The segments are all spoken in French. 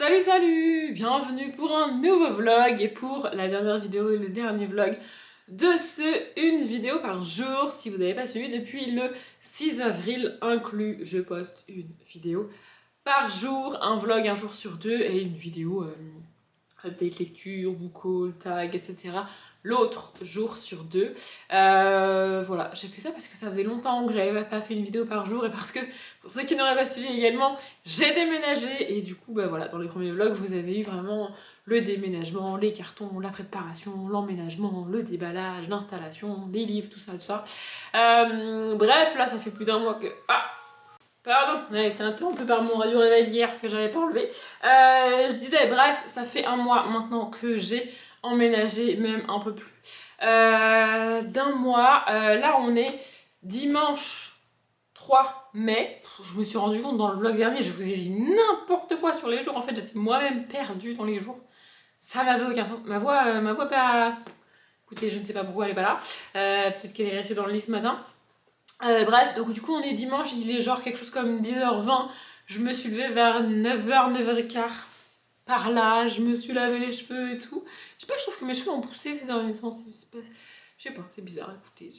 Salut salut! Bienvenue pour un nouveau vlog et pour la dernière vidéo et le dernier vlog de une vidéo par jour. Si vous n'avez pas suivi depuis le 6 avril inclus, je poste une vidéo par jour, un vlog un jour sur deux et une vidéo update lecture, book haul, tag, etc. l'autre jour sur deux. Voilà, j'ai fait ça parce que ça faisait longtemps que j'avais pas fait une vidéo par jour et parce que, pour ceux qui n'auraient pas suivi également, j'ai déménagé et du coup, bah voilà, dans les premiers vlogs, vous avez eu vraiment le déménagement, les cartons, la préparation, l'emménagement, le déballage, l'installation, les livres, tout ça, tout ça. Bref, là, ça fait plus d'un mois que... Ah! Pardon, on a été interrompu par mon radio réveil d'hier que j'avais pas enlevé. Je disais, bref, ça fait un mois maintenant que j'ai emménagé, même un peu plus d'un mois. Là, on est dimanche 3 mai. Je me suis rendu compte dans le vlog dernier, je vous ai dit n'importe quoi sur les jours. En fait, j'étais moi-même perdue dans les jours. Ça m'avait aucun sens. Ma voix pas... Écoutez, je ne sais pas pourquoi elle est pas là. Peut-être qu'elle est restée dans le lit ce matin. Bref, donc du coup on est dimanche, il est genre quelque chose comme 10h20, je me suis levée vers 9h, 9h15 par là, je me suis lavé les cheveux et tout. Je sais pas, je trouve que mes cheveux ont poussé ces derniers temps, je sais pas, c'est bizarre, écoutez,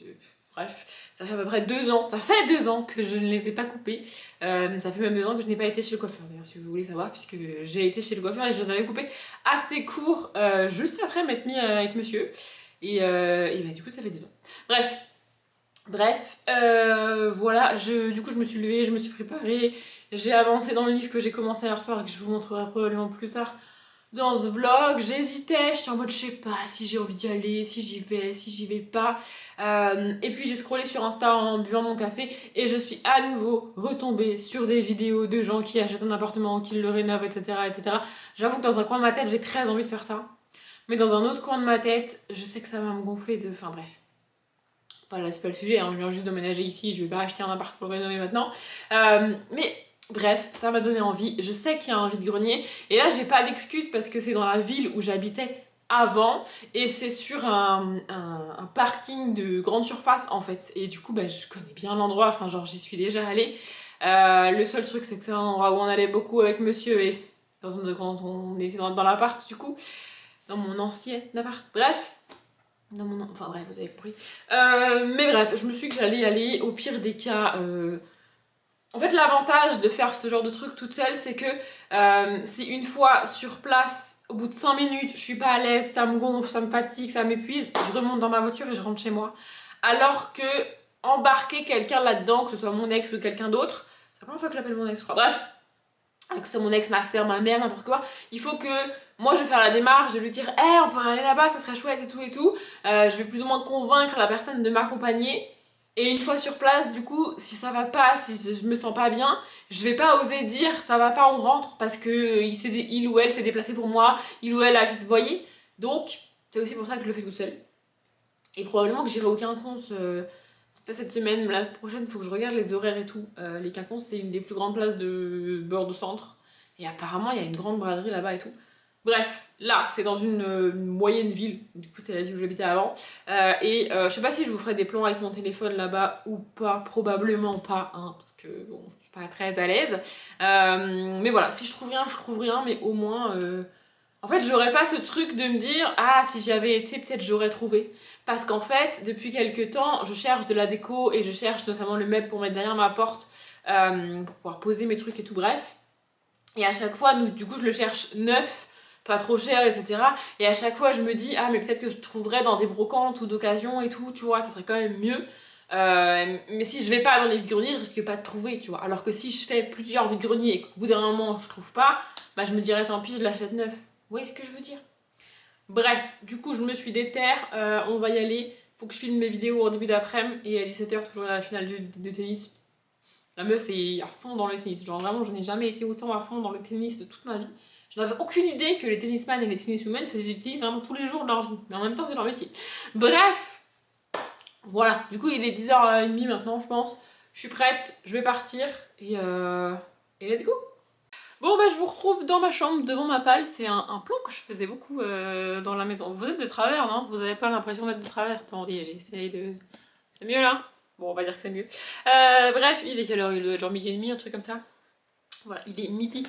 bref, ça fait à peu près 2 ans, ça fait 2 ans que je ne les ai pas coupés, ça fait même 2 ans que je n'ai pas été chez le coiffeur d'ailleurs si vous voulez savoir, puisque j'ai été chez le coiffeur et je les avais coupés assez courts juste après m'être mis avec monsieur, et bah, du coup ça fait 2 ans. Bref, voilà, du coup je me suis levée, je me suis préparée, j'ai avancé dans le livre que j'ai commencé hier soir et que je vous montrerai probablement plus tard dans ce vlog. J'hésitais, j'étais en mode je sais pas si j'ai envie d'y aller, si j'y vais pas. Et puis j'ai scrollé sur Insta en buvant mon café et je suis à nouveau retombée sur des vidéos de gens qui achètent un appartement, qui le rénovent, etc. etc. J'avoue que dans un coin de ma tête j'ai très envie de faire ça. Mais dans un autre coin de ma tête, je sais que ça va me gonfler de... Enfin bref. C'est pas le sujet, hein, je viens juste d'emménager ici, je vais pas acheter un appart pour le rénover maintenant. Mais bref, ça m'a donné envie. Je sais qu'il y a un vide-grenier, et là j'ai pas d'excuse parce que c'est dans la ville où j'habitais avant, et c'est sur un parking de grande surface en fait. Et du coup, bah, je connais bien l'endroit, enfin genre j'y suis déjà allée. Le seul truc c'est que c'est un endroit où on allait beaucoup avec monsieur et quand on était dans l'appart du coup, dans mon ancien appart. Bref. Enfin bref, vous avez compris. Mais bref, je me suis dit que j'allais y aller. Au pire des cas, en fait, l'avantage de faire ce genre de truc toute seule, c'est que si une fois sur place, au bout de 5 minutes, je suis pas à l'aise, ça me gonfle, ça me fatigue, ça m'épuise, je remonte dans ma voiture et je rentre chez moi. Alors que embarquer quelqu'un là-dedans, que ce soit mon ex ou quelqu'un d'autre, c'est la première fois que j'appelle mon ex, je crois. Bref, que ce soit mon ex, ma soeur, ma mère, n'importe quoi, il faut que moi je vais faire la démarche de lui dire hey, on pourrait aller là-bas, ça serait chouette et tout et tout. Je vais plus ou moins convaincre la personne de m'accompagner. Et une fois sur place, du coup, si ça va pas, si je me sens pas bien, je vais pas oser dire ça va pas, on rentre parce que il ou elle s'est déplacé pour moi, il ou elle a quitté, vous voyez. Donc, c'est aussi pour ça que je le fais tout seul. Et probablement que j'irai au Quinconce cette semaine, la semaine prochaine, il faut que je regarde les horaires et tout. Les Quinconces, c'est une des plus grandes places de bord de centre. Et apparemment, il y a une grande braderie là-bas et tout. Bref, là, c'est dans une moyenne ville. Du coup, c'est la ville où j'habitais avant. Je sais pas si je vous ferai des plans avec mon téléphone là-bas ou pas. Probablement pas, hein, parce que bon, je suis pas très à l'aise. Mais voilà, si je trouve rien, je trouve rien. Mais au moins... En fait, j'aurais pas ce truc de me dire ah, si j'y avais été, peut-être j'aurais trouvé. Parce qu'en fait, depuis quelques temps, je cherche de la déco et je cherche notamment le meuble pour mettre derrière ma porte pour pouvoir poser mes trucs et tout, bref. Et à chaque fois, du coup, je le cherche neuf, pas trop cher, etc. Et à chaque fois, je me dis ah, mais peut-être que je trouverais dans des brocantes ou d'occasion et tout, tu vois, ça serait quand même mieux. Mais si je vais pas dans les vides-greniers, je risque pas de trouver, tu vois. Alors que si je fais plusieurs vides-greniers et qu'au bout d'un moment, je trouve pas, bah je me dirais tant pis, je l'achète neuf. Vous voyez ce que je veux dire? Bref, du coup, je me suis déterre, on va y aller. Faut que je filme mes vidéos en début d'après-midi et à 17h, toujours à la finale de tennis. La meuf est à fond dans le tennis. Genre vraiment, je n'ai jamais été autant à fond dans le tennis de toute ma vie. Je n'avais aucune idée que les tennisman et les tenniswomen faisaient du tennis vraiment tous les jours de leur vie. Mais en même temps, c'est leur métier. Bref, voilà. Du coup, il est 10h30 maintenant, je pense. Je suis prête, je vais partir et let's go! Bon bah je vous retrouve dans ma chambre devant ma palle, c'est un plan que je faisais beaucoup dans la maison. Vous êtes de travers, non? Vous avez pas l'impression d'être de travers? Attendez, j'essaye de... C'est mieux là? Bon, on va dire que c'est mieux. Bref, il est quelle heure? Il doit être genre midi et demi, un truc comme ça. Voilà, il est midi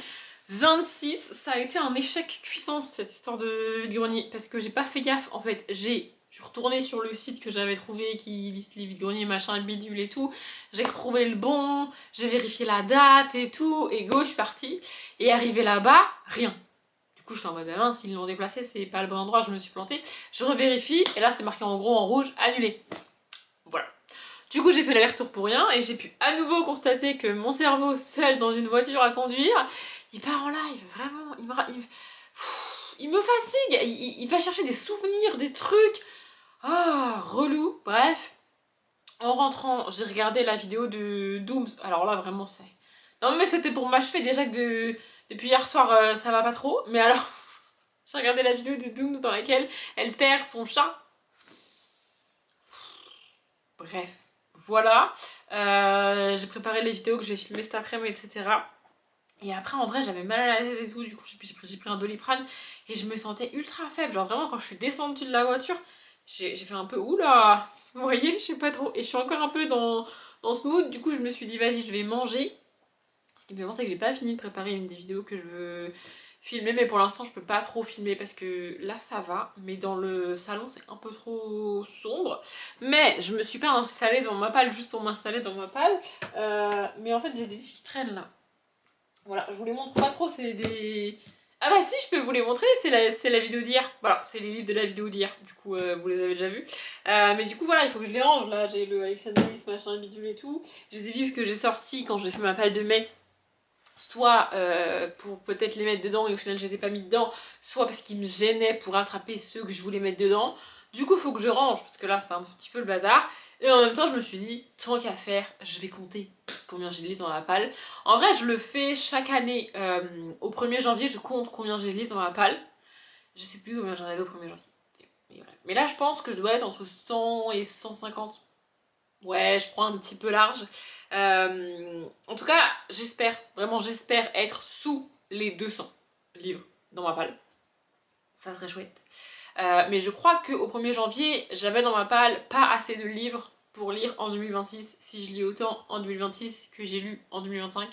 26, ça a été un échec cuisant cette histoire de vide-grenier parce que j'ai pas fait gaffe en fait. Je suis retournée sur le site que j'avais trouvé qui liste les vide-greniers, machin, bidule et tout. J'ai retrouvé le bon, j'ai vérifié la date et tout, et go, je suis partie. Et arrivé là-bas, rien. Du coup, j'étais en mode, ah, s'ils l'ont déplacé, c'est pas le bon endroit, je me suis plantée. Je revérifie, et là, c'est marqué en gros en rouge, annulé. Voilà. Du coup, j'ai fait l'aller-retour pour rien, et j'ai pu à nouveau constater que mon cerveau, seul dans une voiture à conduire, il part en live, vraiment, il me fatigue, il va chercher des souvenirs, des trucs. Ah, relou. Bref, en rentrant, j'ai regardé la vidéo de Dooms. Alors là, vraiment, c'est... Non, mais c'était pour m'achever déjà que depuis hier soir, ça va pas trop. Mais alors, j'ai regardé la vidéo de Dooms dans laquelle elle perd son chat. Bref, voilà. J'ai préparé les vidéos que je vais filmer cet après-midi, etc. Et après, en vrai, j'avais mal à la tête et tout. Du coup, j'ai pris un Doliprane et je me sentais ultra faible. Genre, vraiment, quand je suis descendue de la voiture, j'ai fait un peu oula, vous voyez, je sais pas trop. Et je suis encore un peu dans ce mood. Du coup, je me suis dit, vas-y, je vais manger. Ce qui me fait penser que j'ai pas fini de préparer une des vidéos que je veux filmer. Mais pour l'instant, je peux pas trop filmer parce que là, ça va. Mais dans le salon, c'est un peu trop sombre. Mais je me suis pas installée devant ma palle juste pour m'installer dans ma palle. Mais en fait, j'ai des livres qui traînent là. Voilà, je vous les montre pas trop, c'est des... Ah bah si, je peux vous les montrer, c'est la vidéo d'hier. Voilà, c'est les livres de la vidéo d'hier, du coup vous les avez déjà vus. Mais du coup voilà, il faut que je les range, là j'ai le Alexandris, machin, bidule et tout. J'ai des livres que j'ai sortis quand j'ai fait ma palle de mai, soit pour peut-être les mettre dedans et au final je les ai pas mis dedans, soit parce qu'ils me gênaient pour rattraper ceux que je voulais mettre dedans. Du coup il faut que je range, parce que là c'est un petit peu le bazar. Et en même temps je me suis dit, tant qu'à faire, je vais compter combien j'ai de livres dans ma palle. En vrai, je le fais chaque année. Au 1er janvier, je compte combien j'ai de livres dans ma palle. Je sais plus combien j'en avais au 1er janvier. Mais, bref. Mais là, je pense que je dois être entre 100 et 150. Ouais, je prends un petit peu large. En tout cas, j'espère, vraiment j'espère être sous les 200 livres dans ma palle. Ça serait chouette. Mais je crois qu'au 1er janvier, j'avais dans ma palle pas assez de livres pour lire en 2026 si je lis autant en 2026 que j'ai lu en 2025.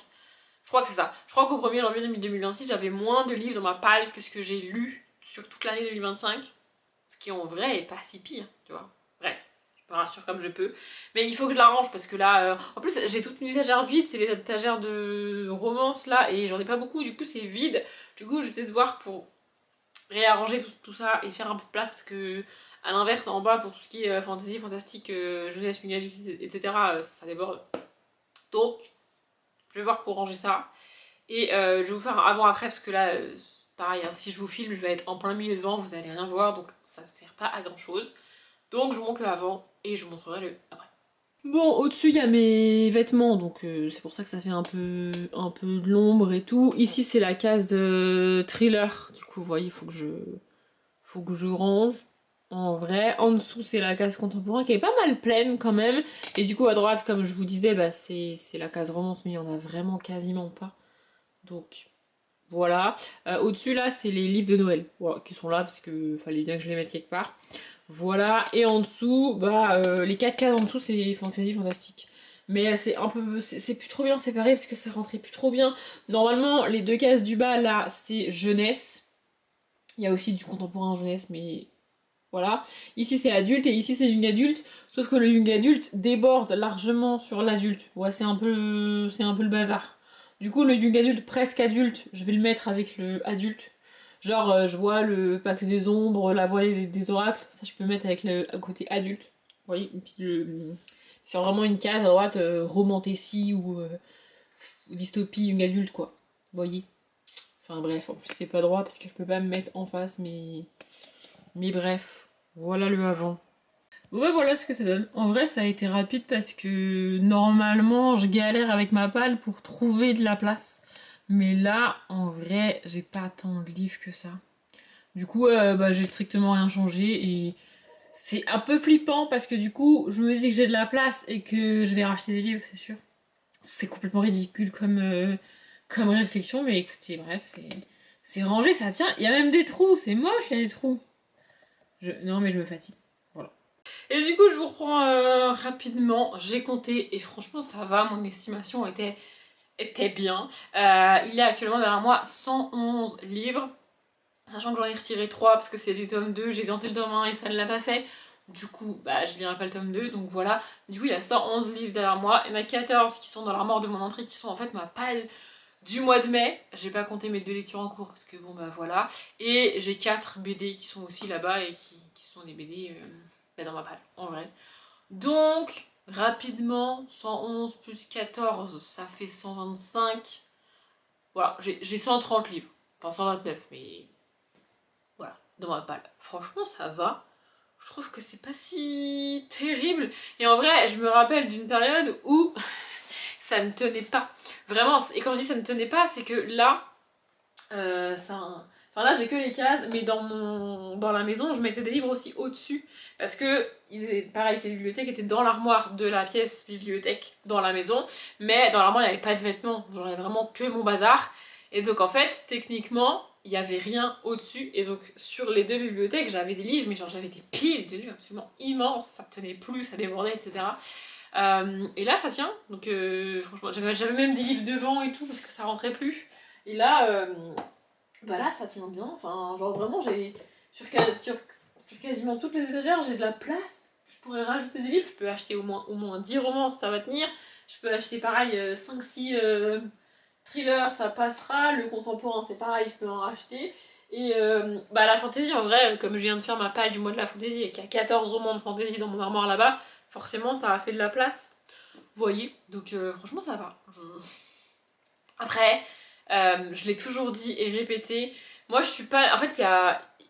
Je crois que c'est ça. Je crois qu'au 1er janvier 2026, j'avais moins de livres dans ma palle que ce que j'ai lu sur toute l'année 2025. Ce qui en vrai est pas si pire, tu vois. Bref, je me rassure comme je peux. Mais il faut que je la range parce que là... En plus, j'ai toute une étagère vide, c'est les étagères de romance là, et j'en ai pas beaucoup, du coup c'est vide. Du coup, je vais peut-être voir pour réarranger tout ça et faire un peu de place parce que à l'inverse en bas pour tout ce qui est fantasy, fantastique, jeunesse, young adulte, etc. Ça déborde. Donc je vais voir pour ranger ça et je vais vous faire un avant-après parce que là pareil hein, si je vous filme je vais être en plein milieu devant, vous allez rien voir donc ça sert pas à grand chose. Donc je vous montre le avant et je vous montrerai le après. Bon, au-dessus il y a mes vêtements, donc c'est pour ça que ça fait un peu de l'ombre et tout. Ici c'est la case de thriller, du coup vous voyez, il faut que je range. En vrai, en dessous c'est la case contemporain qui est pas mal pleine quand même. Et du coup à droite, comme je vous disais, bah, c'est la case romance, mais il y en a vraiment quasiment pas. Donc voilà. Au-dessus là, c'est les livres de Noël, voilà, qui sont là parce que fallait bien que je les mette quelque part. Voilà, et en dessous, bah les 4 cases en dessous c'est fantasy fantastique. Mais c'est un peu. C'est plus trop bien séparé parce que ça rentrait plus trop bien. Normalement, les 2 cases du bas là, c'est jeunesse. Il y a aussi du contemporain jeunesse, mais voilà. Ici c'est adulte et ici c'est young adulte. Sauf que le young adulte déborde largement sur l'adulte. Ouais, c'est un peu le bazar. Du coup, le young adulte presque adulte, je vais le mettre avec le adulte. Genre, je vois le pacte des ombres, la voix des oracles, ça je peux mettre avec le côté adulte. Vous voyez, et puis faire vraiment une case à droite, romantécie ou dystopie young adulte, quoi. Vous voyez. Enfin bref, en plus c'est pas droit parce que je peux pas me mettre en face, mais bref, voilà le avant. Bon bah voilà ce que ça donne. En vrai ça a été rapide parce que normalement je galère avec ma palle pour trouver de la place. Mais là, en vrai, j'ai pas tant de livres que ça. Du coup, bah, j'ai strictement rien changé et c'est un peu flippant parce que du coup, je me dis que j'ai de la place et que je vais racheter des livres, c'est sûr. C'est complètement ridicule comme réflexion, mais écoutez, bref, c'est rangé, ça tient. Il y a même des trous, c'est moche, il y a des trous. Non, mais je me fatigue. Voilà. Et du coup, je vous reprends rapidement. J'ai compté et franchement, ça va. Mon estimation était était bien. Il y a actuellement derrière moi 111 livres, sachant que j'en ai retiré 3 parce que c'est des tomes 2, j'ai tenté le tome 1 et ça ne l'a pas fait. Du coup, bah, je lirai pas le tome 2, donc voilà. Du coup, il y a 111 livres derrière moi. Il y en a 14 qui sont dans l'armoire de mon entrée, qui sont en fait ma palle du mois de mai. J'ai pas compté mes 2 lectures en cours, parce que bon, bah voilà. Et j'ai 4 BD qui sont aussi là-bas et qui sont des BD bah, dans ma palle, en vrai. Donc, rapidement, 111 plus 14, ça fait 125. Voilà, j'ai 130 livres. Enfin, 129, mais voilà, dans ma palle. Franchement, ça va. Je trouve que c'est pas si terrible. Et en vrai, je me rappelle d'une période où ça ne tenait pas. Vraiment, et quand je dis ça ne tenait pas, c'est que là, enfin là j'ai que les cases, mais dans la maison, je mettais des livres aussi au-dessus. Parce que, pareil, ces bibliothèques étaient dans l'armoire de la pièce bibliothèque dans la maison. Mais dans l'armoire, il n'y avait pas de vêtements. J'en avais vraiment que mon bazar. Et donc en fait, techniquement, il n'y avait rien au-dessus. Et donc sur les 2 bibliothèques, j'avais des livres, mais genre j'avais des piles de livres absolument immenses. Ça tenait plus, ça débordait, etc. Et là, ça tient. Donc franchement, j'avais même des livres devant et tout, parce que ça rentrait plus. Et là, bah là, ça tient bien. Enfin, genre vraiment, j'ai sur quasiment toutes les étagères, j'ai de la place. Je pourrais rajouter des livres. Je peux acheter au moins 10 romans, ça va tenir. Je peux acheter pareil 5-6 thrillers, ça passera. Le contemporain, c'est pareil, je peux en racheter. Et bah la fantasy, en vrai, comme je viens de faire ma palle du mois de la fantasy et qu'il y a 14 romans de fantasy dans mon armoire là-bas, forcément ça a fait de la place. Vous voyez, donc franchement ça va. Après, je l'ai toujours dit et répété, moi je suis pas... En fait,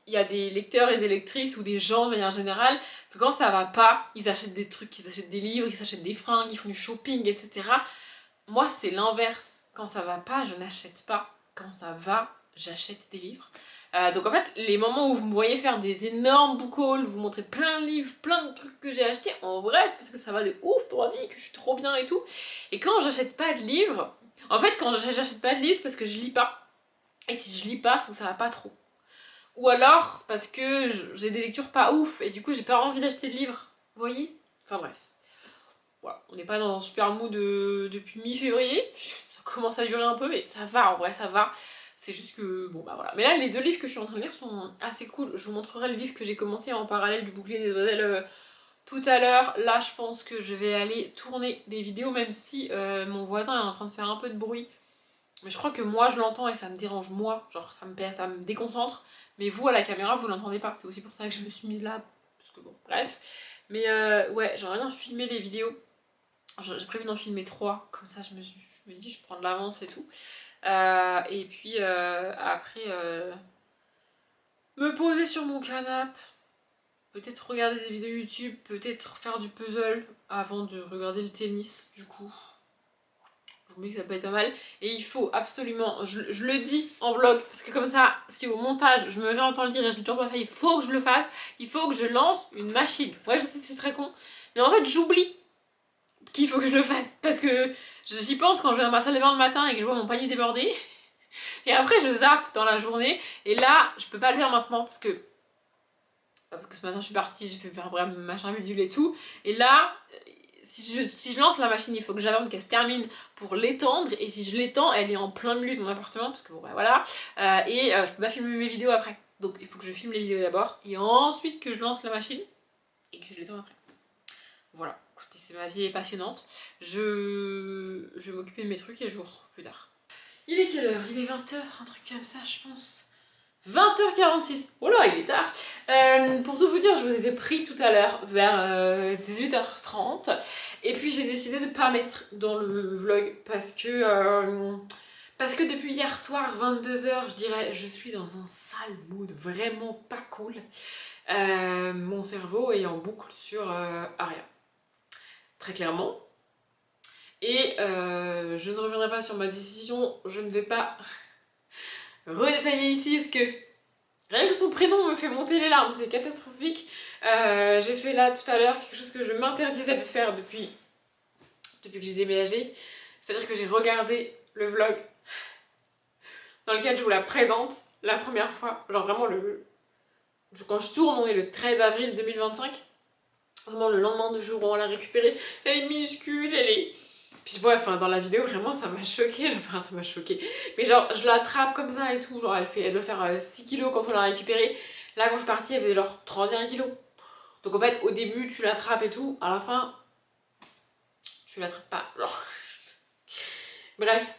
il y a des lecteurs et des lectrices ou des gens de manière générale que quand ça va pas, ils achètent des trucs, ils achètent des livres, ils achètent des fringues, ils font du shopping, etc. Moi c'est l'inverse. Quand ça va pas, je n'achète pas. Quand ça va, j'achète des livres. Donc en fait, les moments où vous me voyez faire des énormes book hauls, vous montrer plein de livres, plein de trucs que j'ai achetés, en vrai, c'est parce que ça va de ouf dans ma vie, que je suis trop bien et tout. Et quand j'achète pas de livres, en fait, quand j'achète pas de livres, c'est parce que je lis pas. Et si je lis pas, c'est que ça va pas trop. Ou alors, c'est parce que j'ai des lectures pas ouf, et du coup, j'ai pas envie d'acheter de livres. Vous voyez? Enfin bref. Voilà, on n'est pas dans un super mood depuis mi-février. Ça commence à durer un peu, mais ça va, en vrai, ça va. C'est juste que, bon bah voilà. Mais là, les 2 livres que je suis en train de lire sont assez cool. Je vous montrerai le livre que j'ai commencé en parallèle du bouclier des demoiselles tout à l'heure. Là, je pense que je vais aller tourner des vidéos, même si mon voisin est en train de faire un peu de bruit. Mais je crois que moi, je l'entends et ça me dérange, moi. Genre, ça me déconcentre. Mais vous, à la caméra, vous l'entendez pas. C'est aussi pour ça que je me suis mise là. Parce que bon, bref. Mais ouais, j'aimerais bien filmer les vidéos. J'ai prévu d'en filmer 3, comme ça je me dis je prends de l'avance et tout. Et puis après me poser sur mon canapé, peut-être regarder des vidéos YouTube, peut-être faire du puzzle avant de regarder le tennis du coup. Je me dis que ça peut être pas mal. Et il faut absolument, je le dis en vlog, parce que comme ça, si au montage je me réentends le dire et je l'ai toujours pas fait, il faut que je le fasse, il faut que je lance une machine. Ouais, je sais c'est très con, mais en fait j'oublie qu'il faut que je le fasse. Parce que j'y pense quand je vais dans ma salle de bain le matin et que je vois mon panier déborder. Et après je zappe dans la journée. Et là, je peux pas le faire maintenant parce que ce matin je suis partie, j'ai fait faire bref, machin bidule et tout. Et là, si je lance la machine, il faut que j'attende qu'elle se termine pour l'étendre. Et si je l'étends, elle est en plein milieu de mon appartement. Parce que bon, bah voilà. Je peux pas filmer mes vidéos après. Donc il faut que je filme les vidéos d'abord. Et ensuite que je lance la machine. Et que je l'étends après. Voilà, écoutez, ma vie est passionnante. Je vais m'occuper de mes trucs et je vous retrouve plus tard. Il est quelle heure? Il est 20h, un truc comme ça, je pense. 20h46. Oh là, il est tard. Pour tout vous dire, je vous ai pris tout à l'heure vers 18h30. Et puis j'ai décidé de ne pas mettre dans le vlog parce que depuis hier soir, 22h, je dirais, je suis dans un sale mood vraiment pas cool. Mon cerveau est en boucle sur Aria. Très clairement. Et je ne reviendrai pas sur ma décision, je ne vais pas redétailler ici parce que rien que son prénom me fait monter les larmes, c'est catastrophique. J'ai fait là tout à l'heure quelque chose que je m'interdisais de faire depuis que j'ai déménagé. C'est-à-dire que j'ai regardé le vlog dans lequel je vous la présente la première fois. Genre vraiment quand je tourne, on est le 13 avril 2025. Vraiment le lendemain du jour où on l'a récupérée. Elle est minuscule, elle est Puis ouais, enfin dans la vidéo vraiment ça m'a choqué, enfin ça m'a choqué. Mais genre je l'attrape comme ça et tout, genre elle doit faire 6 kilos quand on l'a récupérée. Là quand je suis partie elle faisait genre 31 kilos. Donc en fait au début tu l'attrapes et tout, à la fin tu l'attrapes pas. Genre. Bref,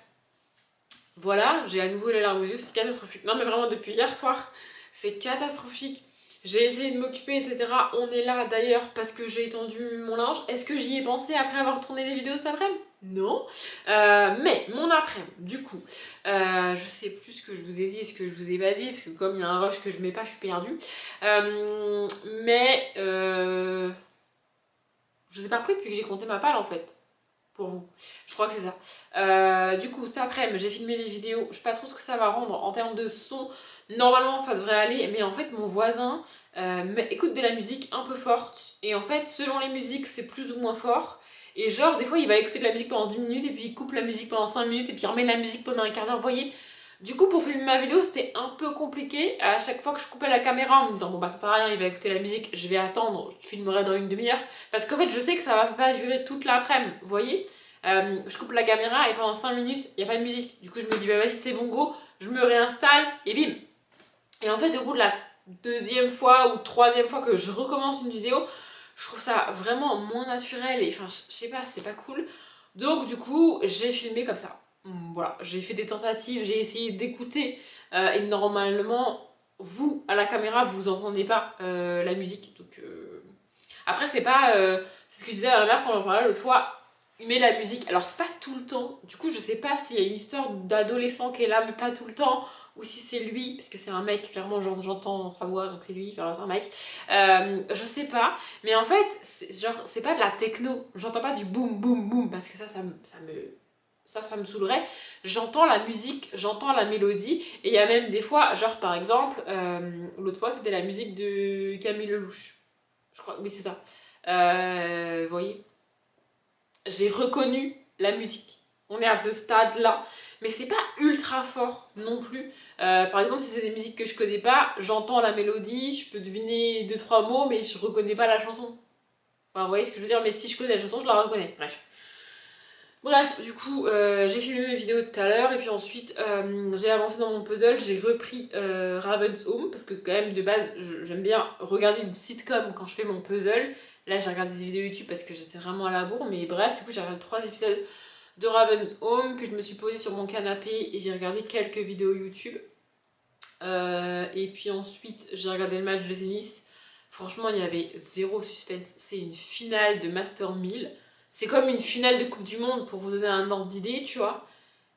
voilà, j'ai à nouveau les larmes aux yeux, c'est catastrophique. Non mais vraiment depuis hier soir, c'est catastrophique. J'ai essayé de m'occuper, etc. On est là d'ailleurs parce que j'ai étendu mon linge. Est-ce que j'y ai pensé après avoir tourné les vidéos cet après-midi? Non. Mais mon après-midi, du coup, je sais plus ce que je vous ai dit et ce que je vous ai pas dit, parce que comme il y a un rush que je mets pas, je suis perdue. Je vous ai pas repris depuis que j'ai compté ma palle en fait. Pour vous. Je crois que c'est ça. Du coup, cet après-midi, j'ai filmé les vidéos. Je sais pas trop ce que ça va rendre en termes de son. Normalement, ça devrait aller. Mais en fait, mon voisin écoute de la musique un peu forte. Et en fait, selon les musiques, c'est plus ou moins fort. Et genre, des fois, il va écouter de la musique pendant 10 minutes. Et puis, il coupe la musique pendant 5 minutes. Et puis, il remet la musique pendant un quart d'heure. Vous voyez? Du coup, pour filmer ma vidéo, c'était un peu compliqué. À chaque fois que je coupais la caméra en me disant, bon, bah, ça sert à rien, il va écouter la musique. Je vais attendre. Je filmerai dans une demi-heure. Parce qu'en fait, je sais que ça va pas durer toute l'après-midi. Vous voyez? Je coupe la caméra et pendant 5 minutes, il n'y a pas de musique. Du coup, je me dis, bah vas-y, c'est bon, go, je me réinstalle et bim. Et en fait, au bout de la deuxième fois ou troisième fois que je recommence une vidéo, je trouve ça vraiment moins naturel et enfin, je sais pas, c'est pas cool. Donc, du coup, j'ai filmé comme ça. Voilà, j'ai fait des tentatives, j'ai essayé d'écouter et normalement, vous, à la caméra, vous entendez pas la musique. Donc, après, c'est pas. C'est ce que je disais à ma mère quand on en parlait l'autre fois. Il met la musique. Alors, c'est pas tout le temps. Du coup, je sais pas s'il y a une histoire d'adolescent qui est là, mais pas tout le temps. Ou si c'est lui, parce que c'est un mec, clairement, j'entends sa voix, donc c'est lui, enfin, c'est un mec. Je sais pas. Mais en fait, c'est pas de la techno. J'entends pas du boum, boum, boum, parce que ça me saoulerait. J'entends la musique, j'entends la mélodie. Et il y a même des fois, genre par exemple, l'autre fois, c'était la musique de Camille Lelouch. Je crois, oui, c'est ça. Vous voyez, j'ai reconnu la musique. On est à ce stade-là. Mais c'est pas ultra fort non plus. Par exemple, si c'est des musiques que je connais pas, j'entends la mélodie, je peux deviner deux trois mots, mais je reconnais pas la chanson. Enfin, vous voyez ce que je veux dire, mais si je connais la chanson, je la reconnais. Bref. Bref, du coup, j'ai filmé mes vidéos tout à l'heure et puis ensuite j'ai avancé dans mon puzzle, j'ai repris Raven's Home parce que quand même de base j'aime bien regarder une sitcom quand je fais mon puzzle. Là j'ai regardé des vidéos YouTube parce que j'étais vraiment à la bourre, mais bref, du coup j'ai regardé 3 épisodes de Raven's Home, puis je me suis posée sur mon canapé et j'ai regardé quelques vidéos YouTube. Et puis ensuite j'ai regardé le match de tennis. Franchement il y avait zéro suspense, c'est une finale de Master 1000. C'est comme une finale de Coupe du Monde pour vous donner un ordre d'idée, tu vois.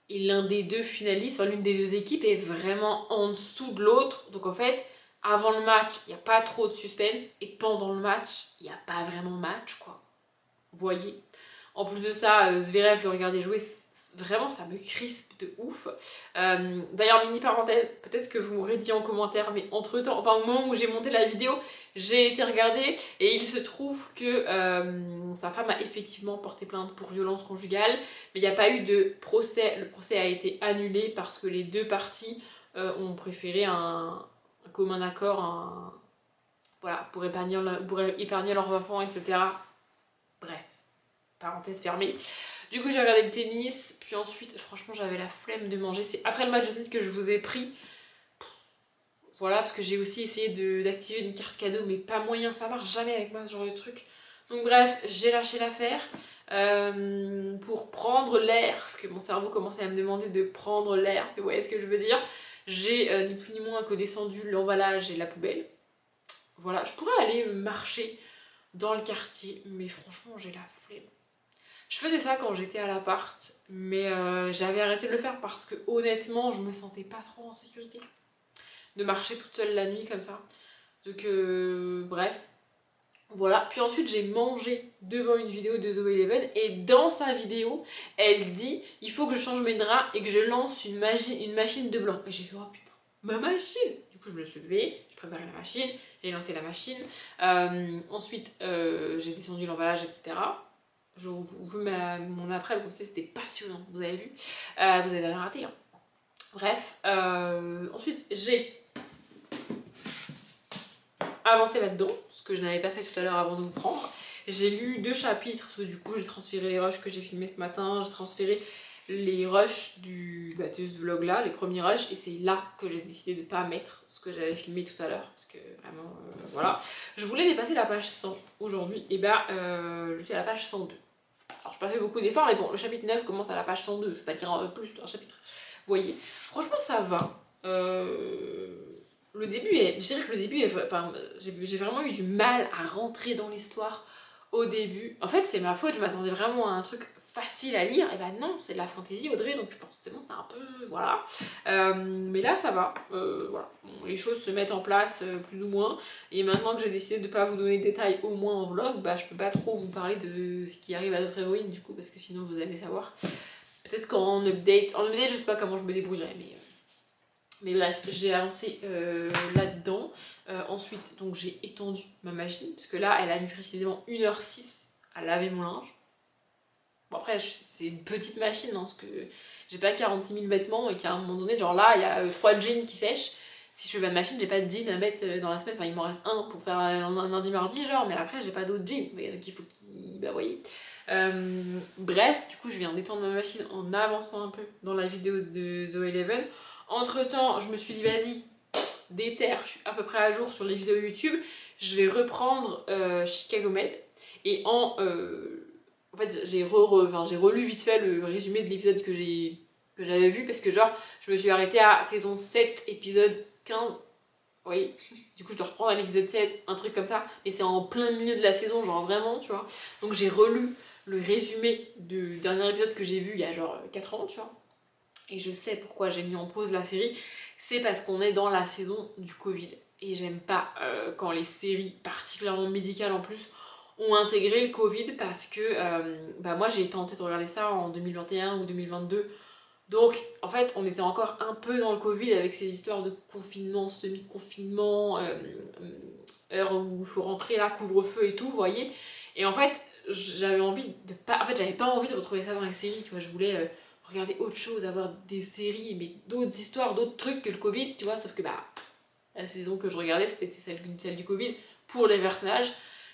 Et l'un des deux finalistes, enfin l'une des deux équipes est vraiment en dessous de l'autre. Donc en fait, avant le match, il n'y a pas trop de suspense. Et pendant le match, il n'y a pas vraiment match, quoi. Vous voyez. En plus de ça, Zverev, le regarder jouer, vraiment ça me crispe de ouf. D'ailleurs, mini parenthèse, peut-être que vous m'aurez dit en commentaire, mais entre temps, enfin au moment où j'ai monté la vidéo, j'ai été regarder et il se trouve que sa femme a effectivement porté plainte pour violence conjugale, mais il n'y a pas eu de procès. Le procès a été annulé parce que les deux parties ont préféré un commun accord, voilà, pour épargner leurs enfants, etc. Bref. Parenthèse fermée. Du coup, j'ai regardé le tennis, puis ensuite, franchement, j'avais la flemme de manger. C'est après le match de tennis que je vous ai pris. Voilà, parce que j'ai aussi essayé d'activer une carte cadeau, mais pas moyen, ça marche jamais avec moi ce genre de truc. Donc, bref, j'ai lâché l'affaire pour prendre l'air, parce que mon cerveau commençait à me demander de prendre l'air, vous voyez ce que je veux dire. J'ai ni plus ni moins que descendu l'emballage et la poubelle. Voilà, je pourrais aller marcher dans le quartier, mais franchement, j'ai la flemme. Je faisais ça quand j'étais à l'appart, mais j'avais arrêté de le faire parce que honnêtement, je me sentais pas trop en sécurité de marcher toute seule la nuit comme ça. Donc bref, voilà. Puis ensuite, j'ai mangé devant une vidéo de Zoé Leven et dans sa vidéo, elle dit il faut que je change mes draps et que je lance une machine de blanc. Et j'ai fait oh putain, ma machine. Du coup, je me suis levée, j'ai préparé la machine, j'ai lancé la machine. Ensuite, j'ai descendu l'emballage, etc. Je vous mets mon après, comme ça c'était passionnant, vous avez vu. Vous avez rien raté. Hein. Bref, ensuite j'ai avancé là-dedans, ce que je n'avais pas fait tout à l'heure avant de vous prendre. J'ai lu 2 chapitres, parce que du coup j'ai transféré les rushs que j'ai filmés ce matin, j'ai transféré les rushs de ce vlog là, les premiers rushs, et c'est là que j'ai décidé de pas mettre ce que j'avais filmé tout à l'heure, parce que vraiment, voilà. Je voulais dépasser la page 100 aujourd'hui, et je suis à la page 102. Alors j'ai pas fait beaucoup d'efforts, mais bon, le chapitre 9 commence à la page 102, je vais pas dire plus d'un chapitre. Vous voyez, franchement ça va. Le début est, je dirais que le début est, enfin, j'ai vraiment eu du mal à rentrer dans l'histoire au début. En fait, c'est ma faute, je m'attendais vraiment à un truc facile à lire, et ben non, c'est de la fantaisie, Audrey, donc forcément c'est un peu, voilà. Mais là, ça va, voilà. Bon, les choses se mettent en place, plus ou moins, et maintenant que j'ai décidé de pas vous donner de détails, au moins en vlog, bah je peux pas trop vous parler de ce qui arrive à notre héroïne, du coup, parce que sinon vous allez savoir. Peut-être qu'en update, je sais pas comment je me débrouillerai, mais bref, j'ai avancé là-dedans. Ensuite, donc j'ai étendu ma machine, parce que là, elle a mis précisément 1h06 à laver mon linge. Bon, après, c'est une petite machine, hein, parce que j'ai pas 46 000 vêtements, et qu'à un moment donné, genre là, il y a 3 jeans qui sèchent. Si je fais ma machine, j'ai pas de jeans à mettre dans la semaine. Enfin, il m'en reste un pour faire un lundi-mardi, genre, mais après, j'ai pas d'autres jeans. Donc il faut qu'il. Bah, voyez. Bref, du coup, je viens d'étendre ma machine en avançant un peu dans la vidéo de The Eleven. Entre temps, je me suis dit, vas-y, déterre, je suis à peu près à jour sur les vidéos YouTube. Je vais reprendre Chicago Med. Et en fait, j'ai relu vite fait le résumé de l'épisode que j'avais vu, parce que genre, je me suis arrêtée à saison 7, épisode 15. Oui, du coup je dois reprendre à l'épisode 16, un truc comme ça, mais c'est en plein milieu de la saison, genre vraiment, tu vois. Donc j'ai relu le résumé du dernier épisode que j'ai vu il y a genre 4 ans, tu vois. Et je sais pourquoi j'ai mis en pause la série, c'est parce qu'on est dans la saison du Covid. Et j'aime pas quand les séries, particulièrement médicales en plus, ont intégré le Covid, parce que moi j'ai tenté de regarder ça en 2021 ou 2022. Donc en fait on était encore un peu dans le Covid avec ces histoires de confinement, semi-confinement, heure où il faut rentrer là, couvre-feu et tout, vous voyez. Et en fait j'avais envie de pas. En fait j'avais pas envie de retrouver ça dans les séries, tu vois, je voulais regarder autre chose, avoir des séries, mais d'autres histoires, d'autres trucs que le Covid, tu vois, sauf que la saison que je regardais c'était celle du Covid pour les personnages.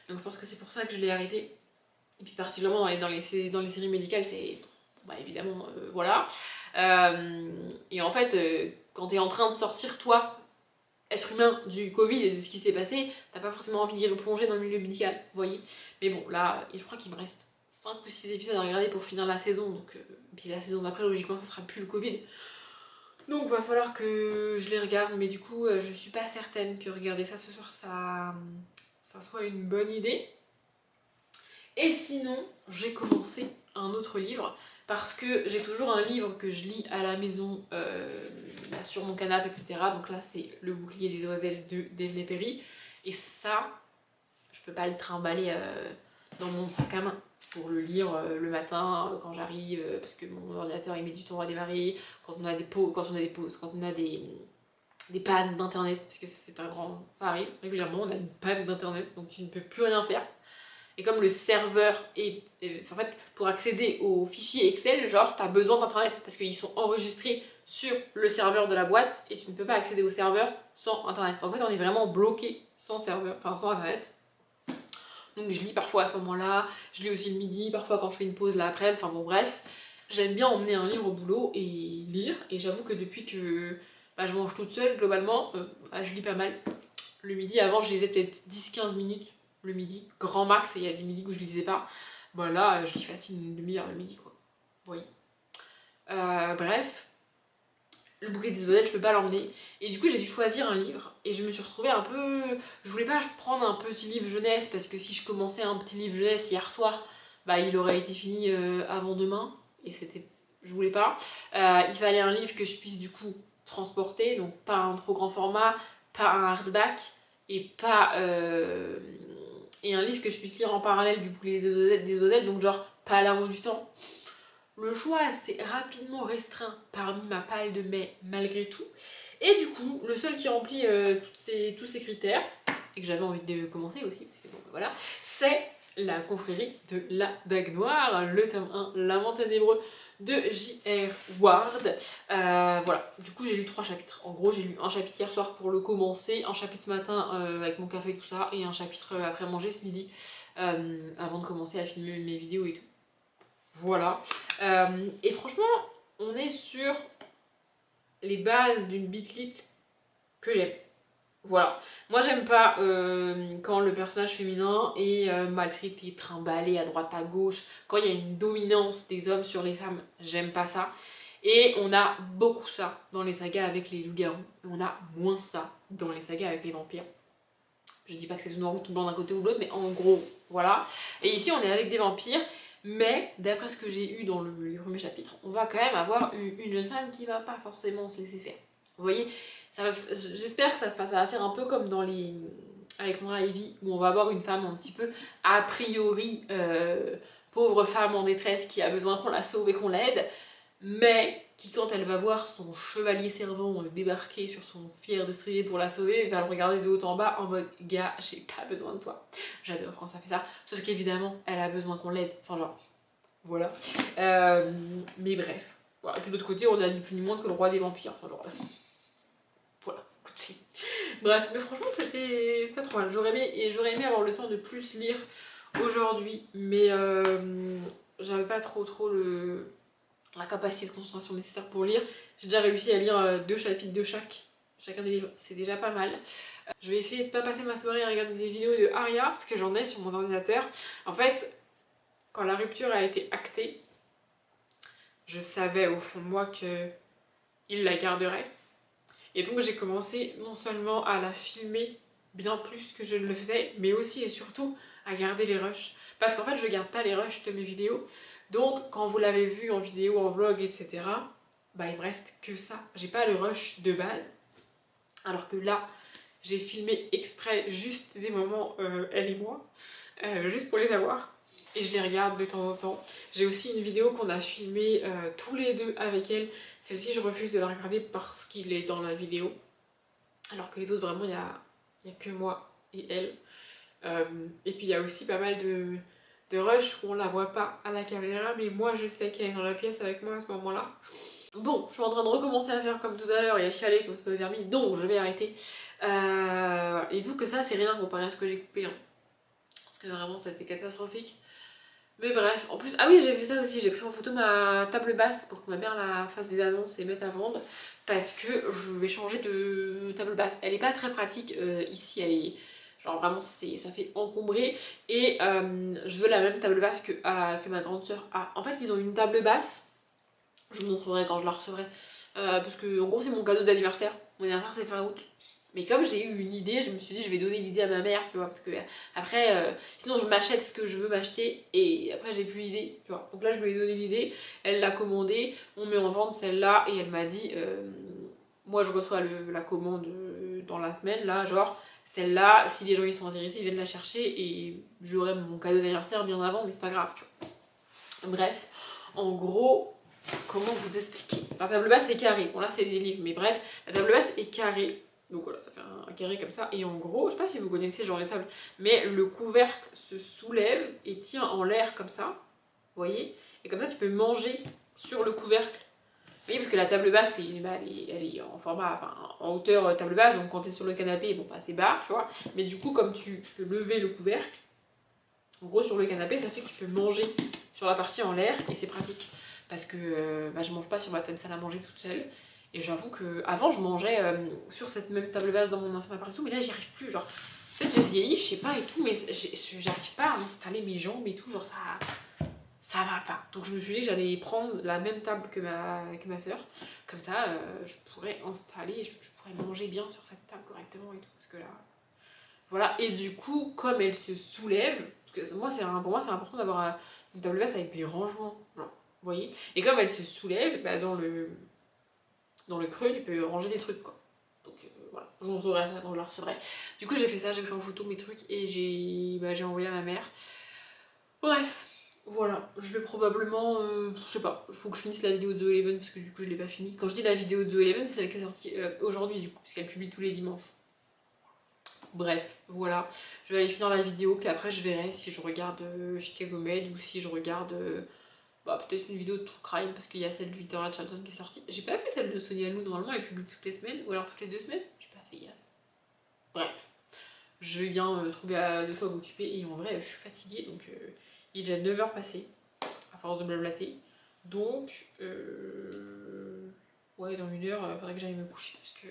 Donc je pense que c'est pour ça que je l'ai arrêté. Et puis particulièrement dans les séries médicales, c'est évidemment voilà. Et en fait, quand t'es en train de sortir, toi, être humain, du Covid et de ce qui s'est passé, t'as pas forcément envie d'y replonger dans le milieu médical, vous voyez. Mais bon, là, et je crois qu'il me reste 5 ou 6 épisodes à regarder pour finir la saison, donc puis la saison d'après, logiquement, ça sera plus le Covid. Donc va falloir que je les regarde, mais du coup, je suis pas certaine que regarder ça ce soir, ça soit une bonne idée. Et sinon, j'ai commencé un autre livre, parce que j'ai toujours un livre que je lis à la maison, sur mon canapé, etc. Donc là, c'est Le bouclier des oiselles de Daphné Perry. Et ça, je peux pas le trimballer dans mon sac à main pour le lire le matin quand j'arrive, parce que mon ordinateur il met du temps à démarrer, quand on a des pauses, quand on a des pannes d'internet, parce que c'est un grand. Ça arrive régulièrement, on a une panne d'internet, donc tu ne peux plus rien faire. Et comme le serveur en fait, pour accéder aux fichiers Excel, genre, t'as besoin d'internet, parce qu'ils sont enregistrés sur le serveur de la boîte, et tu ne peux pas accéder au serveur sans internet. En fait, on est vraiment bloqué sans serveur, enfin sans internet. Donc je lis parfois à ce moment-là, je lis aussi le midi, parfois quand je fais une pause l'après-midi, enfin bon bref. J'aime bien emmener un livre au boulot et lire, et j'avoue que depuis que je mange toute seule, globalement, je lis pas mal. Le midi, avant, je lisais peut-être 10-15 minutes le midi, grand max, et il y a des midis où je lisais pas. Bon là, je lis facile une demi-heure le midi, quoi. Oui. Bref, le bouclier des oiselles, je peux pas l'emmener. Et du coup, j'ai dû choisir un livre, et je me suis retrouvée un peu. Je voulais pas prendre un petit livre jeunesse, parce que si je commençais un petit livre jeunesse hier soir, il aurait été fini avant demain, et c'était. Je voulais pas. Il fallait un livre que je puisse du coup transporter, donc pas un trop grand format, pas un hardback, et pas. Et un livre que je puisse lire en parallèle du bouclier des oiselles, donc genre pas à la roue du temps. Le choix s'est rapidement restreint parmi ma palle de mai malgré tout. Et du coup, le seul qui remplit tous ces critères, et que j'avais envie de commencer aussi, parce que bon, voilà, c'est La confrérie de la Dague Noire, le tome 1, L'amant ténébreux de J.R. Ward. Voilà, du coup j'ai lu 3 chapitres. En gros, j'ai lu un chapitre hier soir pour le commencer, un chapitre ce matin avec mon café et tout ça, et un chapitre après manger ce midi avant de commencer à filmer mes vidéos et tout. Voilà. Et franchement, on est sur les bases d'une bitlit que j'aime. Voilà. Moi, j'aime pas quand le personnage féminin est maltraité, trimballé à droite à gauche, quand il y a une dominance des hommes sur les femmes, j'aime pas ça. Et on a beaucoup ça dans les sagas avec les loups-garous. On a moins ça dans les sagas avec les vampires. Je dis pas que c'est tout noir ou tout blanc d'un côté ou de l'autre, mais en gros, voilà. Et ici, on est avec des vampires, mais d'après ce que j'ai eu dans les premiers chapitres, on va quand même avoir une jeune femme qui va pas forcément se laisser faire. Vous voyez, j'espère que ça va faire un peu comme dans les Alexandra et Evie, où on va avoir une femme un petit peu a priori pauvre femme en détresse qui a besoin qu'on la sauve et qu'on l'aide, mais qui, quand elle va voir son chevalier servant débarquer sur son fier destrier pour la sauver, va le regarder de haut en bas en mode gars, j'ai pas besoin de toi. J'adore quand ça fait ça, sauf qu'évidemment elle a besoin qu'on l'aide, enfin genre voilà. Mais bref, voilà. Et puis de l'autre côté on a ni plus ni moins que le roi des vampires, enfin genre voilà, écoutez. Bref, mais franchement c'est pas trop mal, j'aurais aimé avoir le temps de plus lire aujourd'hui, mais j'avais pas trop la capacité de concentration nécessaire pour lire. J'ai déjà réussi à lire 2 chapitres de chacun des livres, c'est déjà pas mal. Je vais essayer de pas passer ma soirée à regarder des vidéos de Arya, parce que j'en ai sur mon ordinateur. En fait, quand la rupture a été actée, je savais au fond de moi qu'il la garderait. Et donc j'ai commencé non seulement à la filmer bien plus que je ne le faisais, mais aussi et surtout à garder les rushs. Parce qu'en fait, je garde pas les rushs de mes vidéos. Donc, quand vous l'avez vu en vidéo, en vlog, etc., bah il me reste que ça. J'ai pas le rush de base. Alors que là, j'ai filmé exprès juste des moments, elle et moi, juste pour les avoir. Et je les regarde de temps en temps. J'ai aussi une vidéo qu'on a filmée tous les deux avec elle. Celle-ci, je refuse de la regarder parce qu'il est dans la vidéo. Alors que les autres, vraiment, il y a que moi et elle. Et puis il y a aussi pas mal de rush où on la voit pas à la caméra, mais moi je sais qu'elle est dans la pièce avec moi à ce moment-là. Bon, je suis en train de recommencer à faire comme tout à l'heure et à chialer comme ça m'avait permis, donc je vais arrêter. Et d'où que ça, c'est rien comparé à ce que j'ai coupé. Hein. Parce que vraiment, ça a été catastrophique. Mais bref, en plus, ah oui, j'ai fait ça aussi, j'ai pris en photo ma table basse pour que ma mère la fasse des annonces et mette à vendre. Parce que je vais changer de table basse. Elle est pas très pratique, ici elle est... Genre vraiment, ça fait encombrer. Et je veux la même table basse que ma grande soeur a. En fait, ils ont une table basse. Je vous montrerai quand je la recevrai. Parce que, en gros, c'est mon cadeau d'anniversaire. Mon anniversaire, c'est fin août. Mais comme j'ai eu une idée, je me suis dit, je vais donner l'idée à ma mère, tu vois. Parce que après, sinon, je m'achète ce que je veux m'acheter. Et après, j'ai plus d'idée, tu vois. Donc là, je lui ai donné l'idée. Elle l'a commandée. On met en vente celle-là. Et elle m'a dit, moi, je reçois la commande dans la semaine, là, genre. Celle-là, si les gens ils sont intéressés, ils viennent la chercher et j'aurai mon cadeau d'anniversaire bien avant, mais c'est pas grave, tu vois. Bref, en gros, comment vous expliquer? La table basse est carrée, bon là c'est des livres, mais bref, la table basse est carrée, donc voilà, ça fait un carré comme ça, et en gros, je sais pas si vous connaissez ce genre de table, mais le couvercle se soulève et tient en l'air comme ça, vous voyez, et comme ça tu peux manger sur le couvercle. Oui, parce que la table basse, elle est en format, enfin, en hauteur table basse, donc quand tu es sur le canapé, bon, pas assez bas, tu vois. Mais du coup, comme tu peux lever le couvercle, en gros, sur le canapé, ça fait que tu peux manger sur la partie en l'air, et c'est pratique. Parce que je mange pas sur ma salle à manger toute seule. Et j'avoue que avant je mangeais sur cette même table basse dans mon ancien appart et tout, mais là, j'y arrive plus, genre... En fait, j'ai vieilli, je sais pas et tout, mais j'arrive pas à installer mes jambes et tout, genre ça va pas. Donc je me suis dit que j'allais prendre la même table que ma soeur. Comme ça, je pourrais installer, je pourrais manger bien sur cette table correctement et tout. Parce que là, voilà. Et du coup, comme elle se soulève, parce que pour moi c'est important d'avoir une table basse avec des rangements. Genre, vous voyez. Et comme elle se soulève, bah, dans le creux, tu peux ranger des trucs, quoi. Donc voilà, je vous montrerai ça quand je la recevrai. Du coup, j'ai fait ça, j'ai pris en photo mes trucs et j'ai envoyé à ma mère. Bref. Voilà, je vais probablement, je sais pas, il faut que je finisse la vidéo de The Eleven parce que du coup je l'ai pas fini. Quand je dis la vidéo de The Eleven, c'est celle qui est sortie aujourd'hui du coup, parce qu'elle publie tous les dimanches. Bref, voilà, je vais aller finir la vidéo, puis après je verrai si je regarde Chicago Med ou si je regarde peut-être une vidéo de True Crime parce qu'il y a celle de Victoria Charlton qui est sortie. J'ai pas fait celle de Sonia Lou, normalement elle publie toutes les semaines ou alors toutes les 2 semaines, j'ai pas fait gaffe. Bref. je viens trouver de quoi m'occuper. Et en vrai, je suis fatiguée, donc il est déjà 9h passé, à force de blablater. Donc, ouais, dans 1 heure, il faudrait que j'aille me coucher, parce que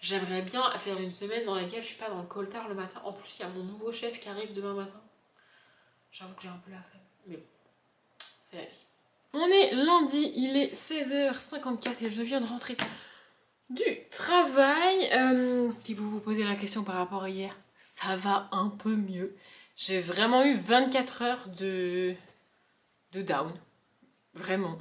j'aimerais bien faire une semaine dans laquelle je suis pas dans le coltard le matin. En plus, il y a mon nouveau chef qui arrive demain matin. J'avoue que j'ai un peu la flemme, mais bon, c'est la vie. On est lundi, il est 16h54 et je viens de rentrer du travail. Si vous vous posez la question par rapport à hier, ça va un peu mieux. J'ai vraiment eu 24 heures de down. Vraiment.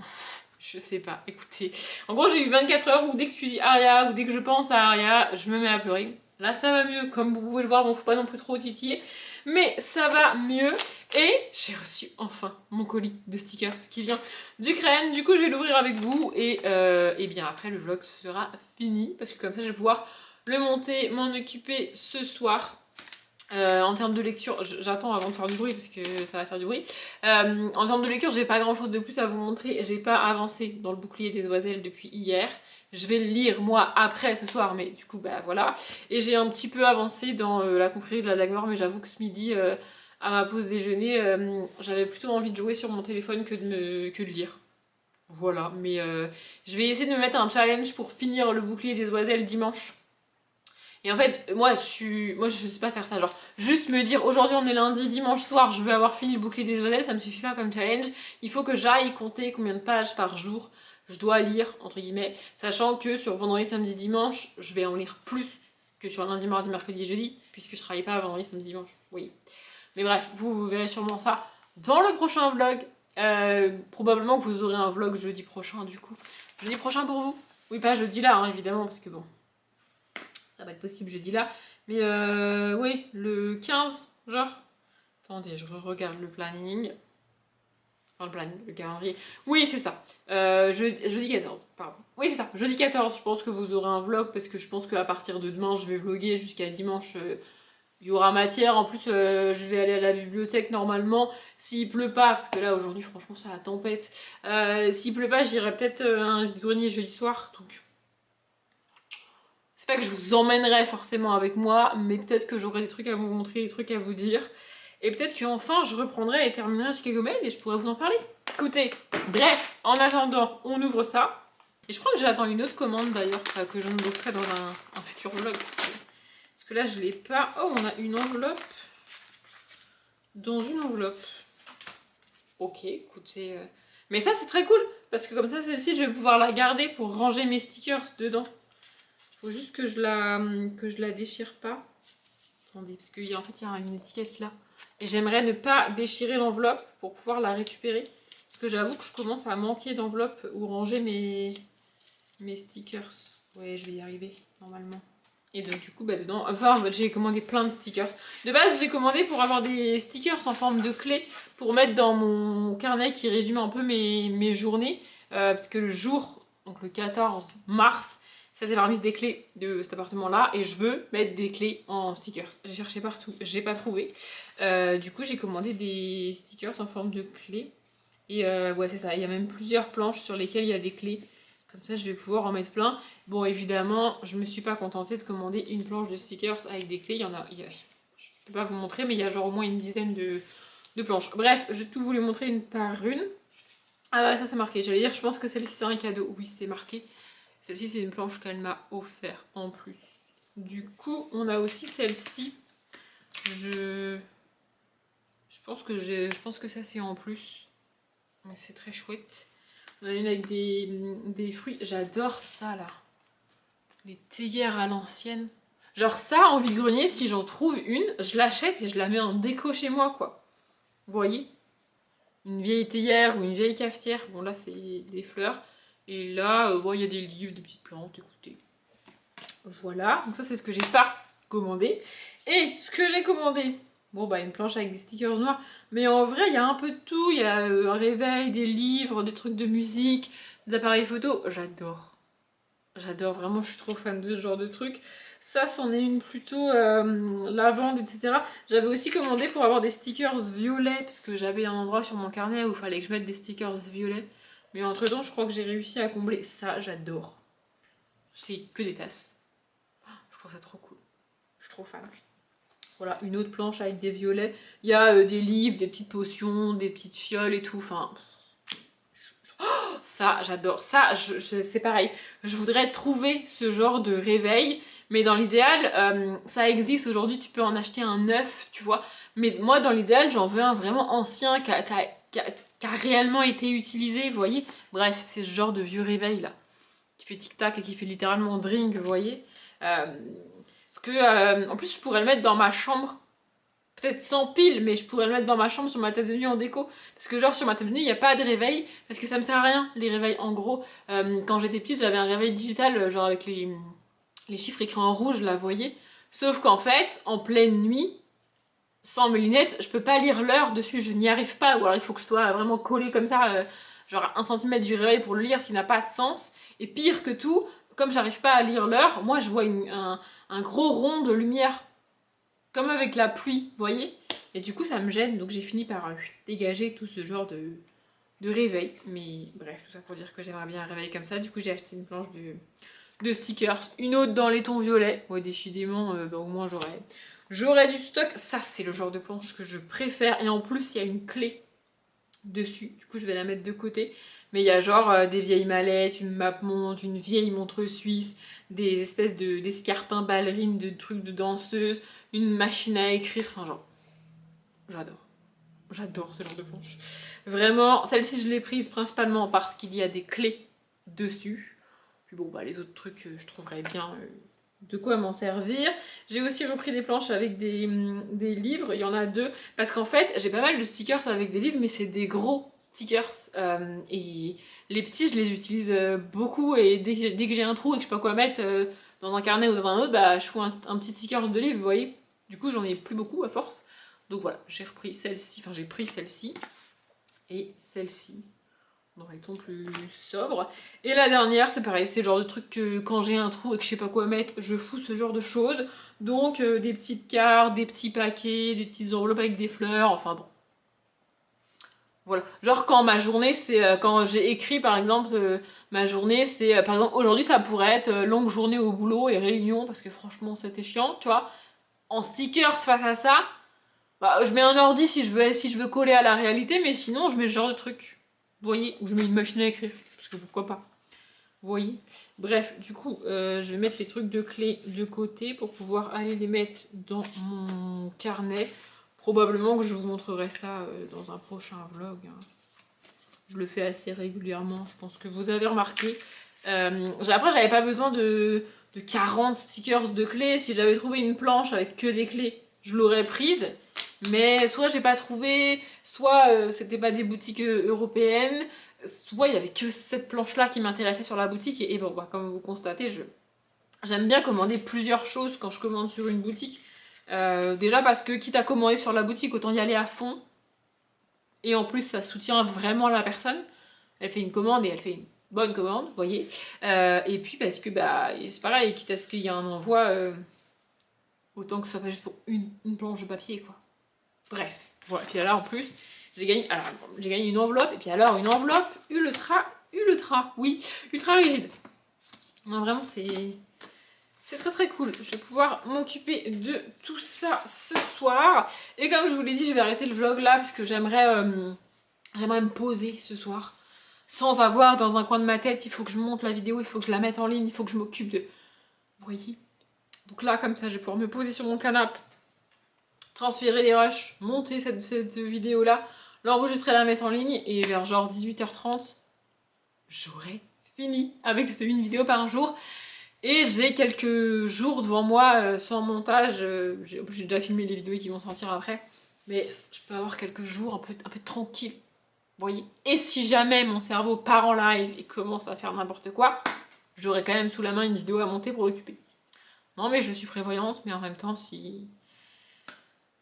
Je sais pas, écoutez. En gros, j'ai eu 24 heures où dès que tu dis Aria ou dès que je pense à Aria, je me mets à pleurer. Là, ça va mieux, comme vous pouvez le voir, bon, faut pas non plus trop titiller. Mais ça va mieux. Et j'ai reçu enfin mon colis de stickers qui vient d'Ukraine. Du coup, je vais l'ouvrir avec vous. Et bien après, le vlog sera fini. Parce que comme ça, je vais pouvoir le monter, m'en occuper ce soir. En termes de lecture, j'attends avant de faire du bruit parce que ça va faire du bruit. En termes de lecture, j'ai pas grand chose de plus à vous montrer. J'ai pas avancé dans le bouclier des oiselles depuis hier. Je vais le lire moi après ce soir, mais du coup, bah voilà. Et j'ai un petit peu avancé dans la confrérie de la Dagmar, mais j'avoue que ce midi, à ma pause déjeuner, j'avais plutôt envie de jouer sur mon téléphone que de lire. Voilà, mais je vais essayer de me mettre un challenge pour finir le bouclier des oiselles dimanche. Et en fait, moi je sais pas faire ça, genre juste me dire aujourd'hui on est lundi, dimanche soir, je veux avoir fini le bouclier des oiselles, ça me suffit pas comme challenge. Il faut que j'aille compter combien de pages par jour je dois lire, entre guillemets, sachant que sur vendredi, samedi, dimanche, je vais en lire plus que sur lundi, mardi, mercredi et jeudi, puisque je travaille pas vendredi, samedi, dimanche, oui. Mais bref, vous verrez sûrement ça dans le prochain vlog. Probablement que vous aurez un vlog jeudi prochain du coup. Jeudi prochain pour vous. Oui, pas jeudi là, hein, évidemment, parce que bon, ça va être possible jeudi là. Mais oui, le 15, genre. Attendez, je regarde le planning. Enfin, le planning, le calendrier. Oui, c'est ça. Jeudi 14, pardon. Oui, c'est ça. Jeudi 14, je pense que vous aurez un vlog parce que je pense qu'à partir de demain, je vais vlogger jusqu'à dimanche. Il y aura matière. En plus, je vais aller à la bibliothèque normalement. S'il pleut pas, parce que là, aujourd'hui, franchement, c'est la tempête. S'il pleut pas, j'irai peut-être un vide-grenier jeudi soir. Donc, c'est pas que je vous emmènerai forcément avec moi, mais peut-être que j'aurai des trucs à vous montrer, des trucs à vous dire. Et peut-être qu'enfin je reprendrai et terminerai chez Kegomel et je pourrai vous en parler. Écoutez, bref, en attendant, on ouvre ça. Et je crois que j'attends une autre commande d'ailleurs, que j'unboxerai dans un futur vlog. Parce que là je l'ai pas. Oh, on a une enveloppe. Dans une enveloppe. Ok, écoutez. Mais ça c'est très cool, parce que comme ça celle-ci je vais pouvoir la garder pour ranger mes stickers dedans. Faut juste que je la déchire pas. Attendez, parce qu'en fait il y a une étiquette là. Et j'aimerais ne pas déchirer l'enveloppe pour pouvoir la récupérer. Parce que j'avoue que je commence à manquer d'enveloppe où ranger mes stickers. Ouais, je vais y arriver, normalement. Et donc du coup, bah dedans, enfin j'ai commandé plein de stickers. De base, j'ai commandé pour avoir des stickers en forme de clé pour mettre dans mon carnet qui résume un peu mes journées. Parce que le jour, donc le 14 mars, ça s'est remise des clés de cet appartement-là et je veux mettre des clés en stickers. J'ai cherché partout, j'ai pas trouvé. Du coup, j'ai commandé des stickers en forme de clés. Et ouais, c'est ça. Il y a même plusieurs planches sur lesquelles il y a des clés. Comme ça, je vais pouvoir en mettre plein. Bon, évidemment, je me suis pas contentée de commander une planche de stickers avec des clés. Je peux pas vous montrer, mais il y a genre au moins une dizaine de planches. Bref, je vais tout vous les montrer une par une. Ah ouais, ça c'est marqué. J'allais dire, je pense que celle-ci c'est un cadeau. Oui, c'est marqué. Celle-ci, c'est une planche qu'elle m'a offert en plus. Du coup, on a aussi celle-ci. Je pense que ça, c'est en plus. Mais c'est très chouette. On a une avec des fruits. J'adore ça, là. Les théières à l'ancienne. Genre ça, en vide-grenier, si j'en trouve une, je l'achète et je la mets en déco chez moi, quoi. Vous voyez? Une vieille théière ou une vieille cafetière. Bon, là, c'est des fleurs. Et là, il y a des livres, des petites plantes, écoutez. Voilà, donc ça c'est ce que j'ai pas commandé. Et ce que j'ai commandé, bon bah une planche avec des stickers noirs, mais en vrai il y a un peu de tout, il y a un réveil, des livres, des trucs de musique, des appareils photo, j'adore. J'adore, vraiment je suis trop fan de ce genre de trucs. Ça c'en est une plutôt lavande, etc. J'avais aussi commandé pour avoir des stickers violets, parce que j'avais un endroit sur mon carnet où il fallait que je mette des stickers violets. Mais entre temps je crois que j'ai réussi à combler ça, j'adore. C'est que des tasses. Je trouve ça trop cool. Je suis trop fan. Voilà, une autre planche avec des violets. Il y a des livres, des petites potions, des petites fioles et tout. Enfin, ça, j'adore. Ça, c'est pareil. Je voudrais trouver ce genre de réveil. Mais dans l'idéal, ça existe aujourd'hui. Tu peux en acheter un neuf, tu vois. Mais moi, dans l'idéal, j'en veux un vraiment ancien qui a réellement été utilisé, vous voyez. Bref, c'est ce genre de vieux réveil là. Qui fait tic-tac et qui fait littéralement drink, vous voyez. Parce que, en plus, je pourrais le mettre dans ma chambre. Peut-être sans pile, mais je pourrais le mettre dans ma chambre sur ma table de nuit en déco. Parce que genre sur ma table de nuit, il n'y a pas de réveil, parce que ça me sert à rien, les réveils. En gros, quand j'étais petite, j'avais un réveil digital, genre avec les chiffres écrits en rouge, là, vous voyez. Sauf qu'en fait, en pleine nuit, sans mes lunettes, je peux pas lire l'heure dessus, je n'y arrive pas. Ou alors il faut que je sois vraiment collée comme ça, genre à 1 cm du réveil pour le lire, ce qui n'a pas de sens. Et pire que tout, comme j'arrive pas à lire l'heure, moi je vois un gros rond de lumière comme avec la pluie, vous voyez. Et du coup, ça me gêne, donc j'ai fini par dégager tout ce genre de réveil. Mais bref, tout ça pour dire que j'aimerais bien un réveil comme ça. Du coup, j'ai acheté une planche de stickers, une autre dans les tons violets. Ouais, décidément, au moins j'aurais du stock. Ça, c'est le genre de planche que je préfère. Et en plus, il y a une clé dessus. Du coup, je vais la mettre de côté. Mais il y a genre des vieilles mallettes, une map montre, une vieille montre suisse, des espèces d'escarpins ballerines, de trucs de danseuse, une machine à écrire, enfin genre, j'adore. J'adore ce genre de planche. Vraiment, celle-ci je l'ai prise principalement parce qu'il y a des clés dessus. Puis bon, bah les autres trucs, je trouverais bien de quoi m'en servir. J'ai aussi repris des planches avec des livres, il y en a 2. Parce qu'en fait, j'ai pas mal de stickers avec des livres, mais c'est des gros stickers. Et les petits, je les utilise beaucoup. Et dès que j'ai un trou et que je sais pas quoi mettre dans un carnet ou dans un autre, bah je fous un petit stickers de livre, vous voyez. Du coup, j'en ai plus beaucoup à force. Donc voilà, j'ai repris celle-ci, enfin j'ai pris celle-ci et celle-ci dans les tons plus sobres. Et la dernière, c'est pareil, c'est le genre de truc que quand j'ai un trou et que je sais pas quoi mettre, je fous ce genre de choses. Donc des petites cartes, des petits paquets, des petites enveloppes avec des fleurs, enfin bon. Voilà. Genre quand ma journée, c'est quand j'ai écrit par exemple ma journée, c'est par exemple aujourd'hui ça pourrait être longue journée au boulot et réunion parce que franchement c'était chiant, tu vois. En stickers face à ça, bah, je mets un ordi si je veux coller à la réalité, mais sinon je mets ce genre de truc. Vous voyez. Ou je mets une machine à écrire, parce que pourquoi pas. Vous voyez. Bref, du coup, je vais mettre les trucs de clés de côté pour pouvoir aller les mettre dans mon carnet. Probablement que je vous montrerai ça dans un prochain vlog. Hein. Je le fais assez régulièrement, je pense que vous avez remarqué. Après, j'avais pas besoin de 40 stickers de clés. Si j'avais trouvé une planche avec que des clés, je l'aurais prise. Mais soit j'ai pas trouvé, soit c'était pas des boutiques européennes, soit il y avait que cette planche-là qui m'intéressait sur la boutique. Et bon, bah, comme vous constatez, j'aime bien commander plusieurs choses quand je commande sur une boutique. Déjà parce que quitte à commander sur la boutique, autant y aller à fond. Et en plus, ça soutient vraiment la personne. Elle fait une commande et elle fait une bonne commande, vous voyez. Et puis parce que bah, c'est pareil, quitte à ce qu'il y ait un envoi, autant que ce soit pas juste pour une planche de papier, quoi. Bref, voilà. Et puis là, en plus, j'ai gagné une enveloppe. Et puis alors, une enveloppe ultra, oui, ultra rigide. Non, vraiment, c'est très très cool. Je vais pouvoir m'occuper de tout ça ce soir. Et comme je vous l'ai dit, je vais arrêter le vlog là parce que j'aimerais me poser ce soir. Sans avoir dans un coin de ma tête, il faut que je monte la vidéo, il faut que je la mette en ligne, il faut que je m'occupe de... Vous voyez? Donc là, comme ça, je vais pouvoir me poser sur mon canapé, transférer les rushs, monter cette vidéo là, l'enregistrer, la mettre en ligne et vers genre 18h30, j'aurai fini avec une vidéo par jour. Et j'ai quelques jours devant moi sans montage. J'ai déjà filmé les vidéos qui vont sortir après. Mais je peux avoir quelques jours un peu tranquille. Vous voyez. Et si jamais mon cerveau part en live et commence à faire n'importe quoi, j'aurai quand même sous la main une vidéo à monter pour l'occuper. Non mais je suis prévoyante, mais en même temps si...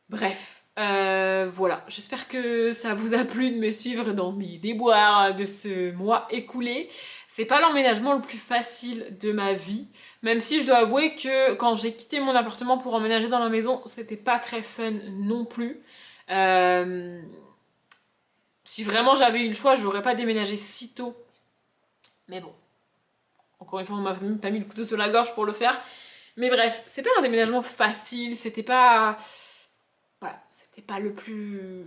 Bref. Voilà, j'espère que ça vous a plu de me suivre dans mes déboires de ce mois écoulé. C'est pas l'emménagement le plus facile de ma vie, même si je dois avouer que quand j'ai quitté mon appartement pour emménager dans la maison, c'était pas très fun non plus. Si vraiment j'avais eu le choix, j'aurais pas déménagé si tôt. Mais bon, encore une fois, on m'a pas mis le couteau sur la gorge pour le faire. Mais bref, c'est pas un déménagement facile, c'était pas... voilà, c'était pas le plus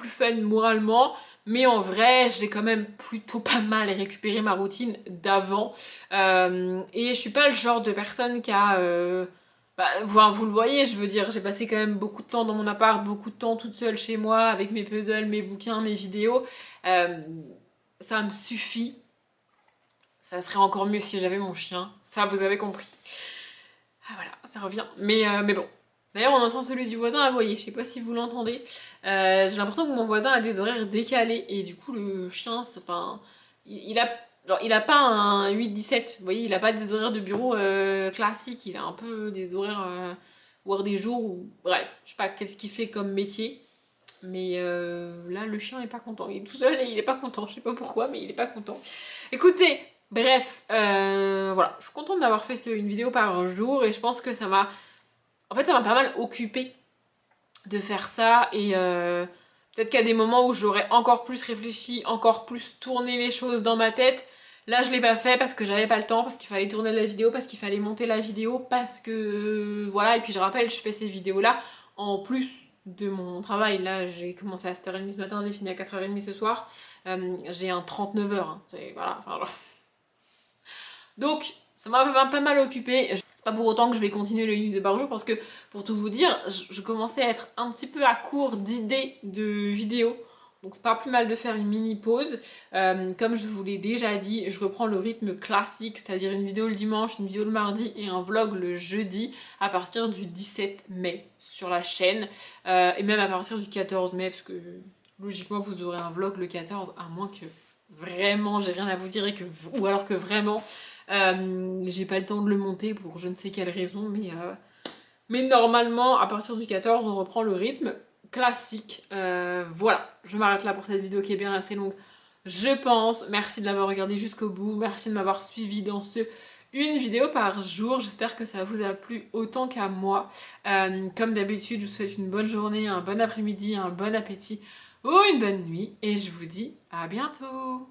fun moralement, mais en vrai, j'ai quand même plutôt pas mal récupéré ma routine d'avant. Et je suis pas le genre de personne qui a... vous le voyez, je veux dire, j'ai passé quand même beaucoup de temps dans mon appart, beaucoup de temps toute seule chez moi, avec mes puzzles, mes bouquins, mes vidéos. Euh, Ça me suffit. Ça serait encore mieux si j'avais mon chien. Ça, vous avez compris. Ah voilà, ça revient. Mais bon. D'ailleurs, on entend celui du voisin aboyer. Je sais pas si vous l'entendez. J'ai l'impression que mon voisin a des horaires décalés. Et du coup, le chien, enfin, il a pas un 8-17. Vous voyez, il a pas des horaires de bureau classiques. Il a un peu des horaires, voire des jours où, bref, je sais pas qu'est-ce qu'il fait comme métier. Mais là, le chien est pas content. Il est tout seul et il est pas content. Je sais pas pourquoi, mais il est pas content. Écoutez, bref, voilà. Je suis contente d'avoir fait une vidéo par jour et je pense que ça m'a... En fait, ça m'a pas mal occupée de faire ça et peut-être qu'à des moments où j'aurais encore plus réfléchi, encore plus tourné les choses dans ma tête, là je l'ai pas fait parce que j'avais pas le temps, parce qu'il fallait tourner la vidéo, parce qu'il fallait monter la vidéo, parce que voilà. Et puis je rappelle, je fais ces vidéos là en plus de mon travail. Là j'ai commencé à 7h30 ce matin, j'ai fini à 4h30 ce soir. J'ai un 39 heures, hein. Voilà, enfin, donc ça m'a pas mal occupée. C'est pas pour autant que je vais continuer le vidéo par jour parce que pour tout vous dire, je commençais à être un petit peu à court d'idées de vidéos. Donc c'est pas plus mal de faire une mini pause. Comme je vous l'ai déjà dit, je reprends le rythme classique, c'est-à-dire une vidéo le dimanche, une vidéo le mardi et un vlog le jeudi à partir du 17 mai sur la chaîne. Et même à partir du 14 mai parce que logiquement vous aurez un vlog le 14 à moins que vraiment j'ai rien à vous dire ou alors que vraiment j'ai pas le temps de le monter pour je ne sais quelle raison, mais normalement à partir du 14 on reprend le rythme classique. Voilà, je m'arrête là pour cette vidéo qui est bien assez longue, je pense. Merci de l'avoir regardé jusqu'au bout, merci de m'avoir suivi dans une vidéo par jour. J'espère que ça vous a plu autant qu'à moi. Comme d'habitude, je vous souhaite une bonne journée, un bon après-midi, un bon appétit ou une bonne nuit et je vous dis à bientôt.